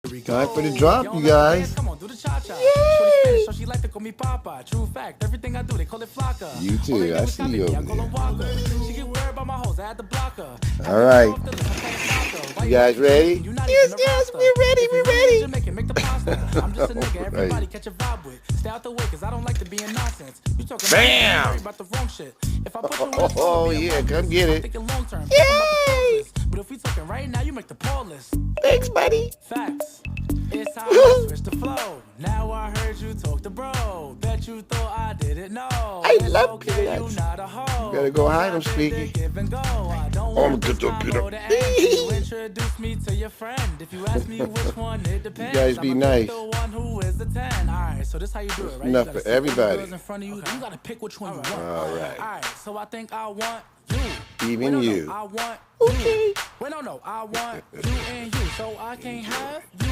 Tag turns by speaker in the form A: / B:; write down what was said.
A: Time for the drop, you guys.
B: Yay!
A: You too. I see you over there. All right. You guys ready?
B: Yes, yes, we're ready, we're ready.
A: Bam! Oh yeah, come get it.
B: Yay! Thanks, buddy.
C: Facts. It's how I switch the flow. Now I heard you talk to bro. Bet you thought I didn't know.
B: I love
C: okay,
B: peanuts.
C: you not a hoe.
A: Better go hide them, Squeaky.
C: Give and go. I don't
A: Oh,
C: want
A: get
C: this
A: up,
C: combo
A: Peter.
C: to end. You introduce me to your friend. If you ask me which one, it depends.
A: You guys be
C: I'ma
A: nice.
C: pick the one who is the 10. Alright, so this how you do it, right?
A: Enough
C: You gotta
A: for
C: sit all the
A: everybody.
C: girls in front of you. You gotta pick which one you want.
A: All right.
C: Alright, so I think I want you.
A: Even
C: Wait, no,
A: you.
C: no, I want
B: Okay.
C: you. Wait, no, I want you and you. So I can't have you